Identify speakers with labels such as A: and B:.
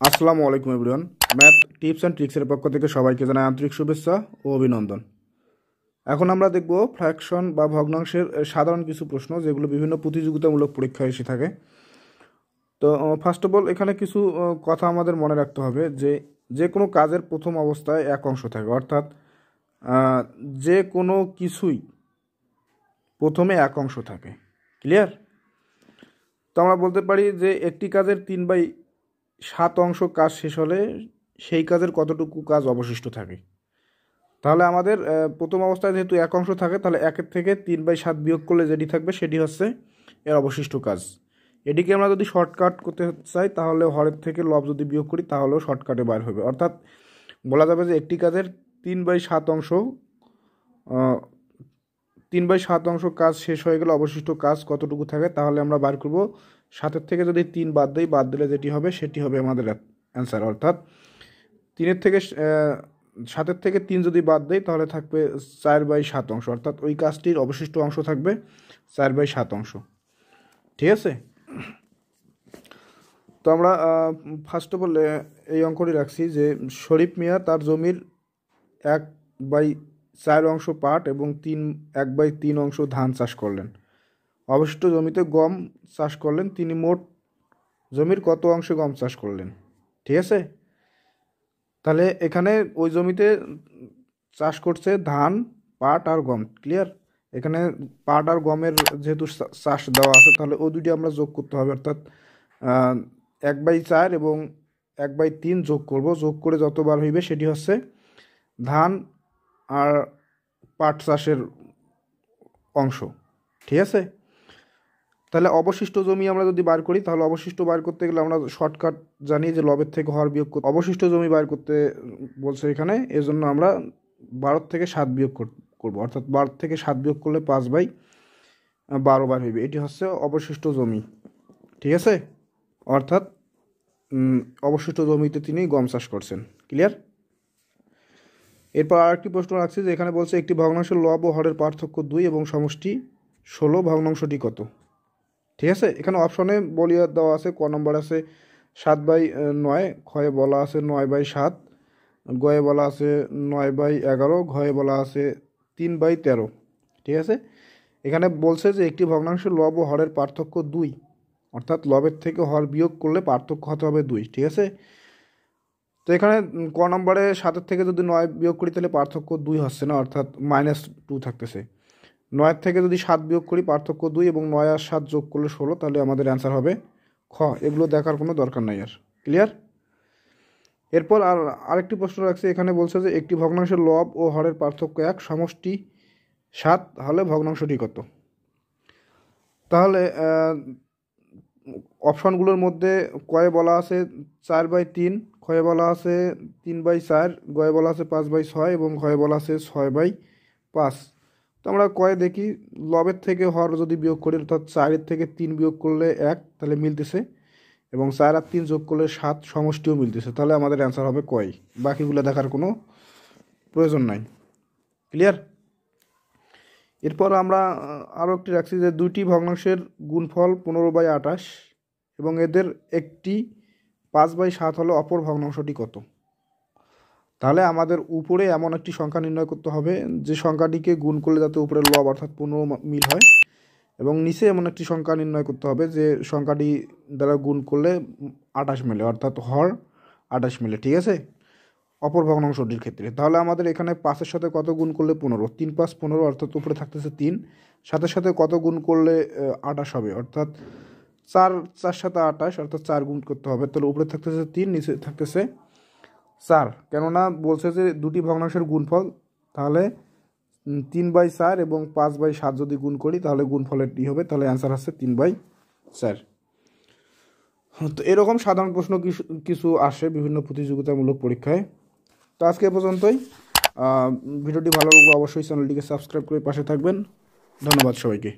A: আসসালামু আলাইকুম everyone. Math tips and ট্রিক্সের পক্ষ থেকে সবাইকে জানাই আন্তরিক শুভেচ্ছা ও অভিনন্দন। এখন আমরা দেখব ফ্র্যাকশন বা ভগ্নাংশের সাধারণ কিছু প্রশ্ন যেগুলো বিভিন্ন প্রতিযোগিতামূলক পরীক্ষায় এসে থাকে। তো ফার্স্ট অফ অল এখানে কিছু কথা আমাদের মনে রাখতে হবে যে যে কোনো কাজের প্রথম অবস্থায় এক অংশ থাকে, অর্থাৎ যে কোনো কিছুই প্রথমে এক অংশ থাকে। ক্লিয়ার? তো আমরা বলতে পারি যে একটি কাজের 3/7 অংশ কাজ শেষ হলে সেই কাজের কতটুকু কাজ অবশিষ্ট থাকে। তাহলে আমাদের প্রথম অবস্থায় যেহেতু এক অংশ থাকে, তাহলে 1 থেকে 3/7 বিয়োগ করলে যেটি থাকবে সেটি হচ্ছে এর অবশিষ্ট কাজ। এটিকে আমরা যদি শর্টকাট করতে চাই তাহলে হরের থেকে লব যদি বিয়োগ করি তাহলেও শর্টকাটে বার হবে। অর্থাৎ বলা যাবে যে একটি কাজের 3/7 অংশ 3/7 অংশ কাজ শেষ হয়ে গেলে অবশিষ্ট কাজ কতটুকু থাকে, তাহলে আমরা বার করব 7 থেকে যদি 3 বাদ দিই, বাদ দিলে যেটি হবে সেটি হবে আমাদের অ্যান্সার। অর্থাৎ 7 থেকে 3 যদি বাদ দেয় তাহলে থাকবে 4/7 অংশ, অর্থাৎ ওই কাজটির অবশিষ্ট অংশ থাকবে 4/7 অংশ। ঠিক আছে? তো আমরা ফার্স্ট অফ অল এই অঙ্কটি রাখছি যে শরীফ মিয়া তার জমির 1/4 অংশ পাট এবং 1/3 অংশ ধান চাষ করলেন। অবশিষ্ট জমিতে গম চাষ করলেন। তিনি মোট জমির কত অংশে গম চাষ করলেন? ঠিক আছে? তাহলে এখানে ওই জমিতে চাষ করছে ধান, পাট আর গম। ক্লিয়ার? এখানে পাট আর গমের যেহেতু চাষ দেওয়া আছে, তাহলে ওই দুটি আমরা যোগ করতে হবে। অর্থাৎ 1/4 এবং 1/3 যোগ করব। যোগ করে যতবার হইবে সেটি হচ্ছে ধান আর পাট চাষের অংশ। ঠিক আছে? তাহলে অবশিষ্ট জমি আমরা যদি বার করি, তাহলে অবশিষ্ট বার করতে গেলে আমরা শর্টকাট জানি যে লবের থেকে হর বিয়োগ করতে। অবশিষ্ট জমি বার করতে বলছে এখানে, এজন্য আমরা 12 থেকে 7 বিয়োগ করবো। অর্থাৎ 12 থেকে 7 বিয়োগ করলে 5/12 বার হইবে। এটি হচ্ছে অবশিষ্ট জমি। ঠিক আছে? অর্থাৎ অবশিষ্ট জমিতে তিনি গম চাষ করছেন। ক্লিয়ার? এরপর আরেকটি প্রশ্ন রাখছি যে এখানে বলছে একটি ভগ্নাংশের লব ও হরের পার্থক্য 2 এবং সমষ্টি 16, ভগ্নাংশটি কত? ঠিক আছে? এখানে অপশনে বলিয়া দেওয়া আছে। ক নম্বর আছে 7/9, খয়ে বলা আছে 9/7, গয়ে বলা আছে 9/11, ঘয়ে বলা আছে 3/13। ঠিক আছে? এখানে বলছে যে একটি ভগ্নাংশের লব ও হরের পার্থক্য 2, অর্থাৎ লবের থেকে হর বিয়োগ করলে পার্থক্য হতে হবে 2। ঠিক আছে? তো এখানে ক নম্বরে 7 থেকে যদি 9 বিয়োগ করি তাহলে পার্থক্য 2 হচ্ছে না, অর্থাৎ -2 থাকতেছে। 9 থেকে যদি 7 বিয়োগ করি পার্থক্য 2 এবং 9 আর 7 যোগ করলে 16, তাহলে আমাদের অ্যান্সার হবে খ। এগুলো দেখার কোনো দরকার নাই আর। ক্লিয়ার? এরপর আরেকটি প্রশ্ন রাখছি। এখানে বলছে যে একটি ভগ্নাংশের লব ও হরের পার্থক্য 1, সমষ্টি 7 হলে ভগ্নাংশটি কত? তাহলে অপশনগুলোর মধ্যে কয়ে বলা আছে 4/3, ক্ষয়ে বলা আছে 3/4, গয়ে বলা আছে 5/6 এবং ঘয়ে বলা আছে 6/5। তো আমরা কয়ে দেখি, লবের থেকে হর যদি বিয়োগ করি, অর্থাৎ 4 থেকে 3 বিয়োগ করলে 1, তাহলে মিলতেছে, এবং 4 আর 3 যোগ করলে 7, সমষ্টিও মিলতেছে। তাহলে আমাদের অ্যান্সার হবে কয়। বাকিগুলো দেখার কোনো প্রয়োজন নাই। ক্লিয়ার? এরপর আমরা আরও একটি রাখছি যে দুইটি ভগ্নাংশের গুণফল 15/28 এবং এদের একটি 5/7 হলে অপর ভগ্নাংশটি কত? তাহলে আমাদের উপরে এমন একটি সংখ্যা নির্ণয় করতে হবে যে সংখ্যাটিকে গুণ করলে যাতে উপরে লব অর্থাৎ 15 মিল হয়, এবং নিচে এমন একটি সংখ্যা নির্ণয় করতে হবে যে সংখ্যাটি দ্বারা গুণ করলে 28 মিলে, অর্থাৎ হর 28 মিলে। ঠিক আছে? অপর ভগ্নাংশটির ক্ষেত্রে তাহলে আমাদের এখানে 5-এর সাথে কত গুণ করলে 15, 3×5 15, অর্থাৎ উপরে থাকতেছে 3, সাথে সাথে কত গুণ করলে 28 হবে, অর্থাৎ 4 সাথে 28, অর্থাৎ 4 গুণ করতে হবে। তাহলে উপরে থাকতেছে 3, নিচে থাকতেছে 4। কেননা বলছে যে দুটি ভগ্নাংশের গুণফল, তাহলে 3/4 এবং 5/7 যদি গুণ করি তাহলে গুণফলেরটি হবে, তাহলে অ্যান্সার আসছে 3/4। তো এরকম সাধারণ প্রশ্ন কিছু আসে বিভিন্ন প্রতিযোগিতামূলক পরীক্ষায়। তো আজকে এ পর্যন্তই। ভিডিওটি ভালো লাগলে অবশ্যই চ্যানেলটিকে সাবস্ক্রাইব করে পাশে থাকবেন। ধন্যবাদ সবাইকে।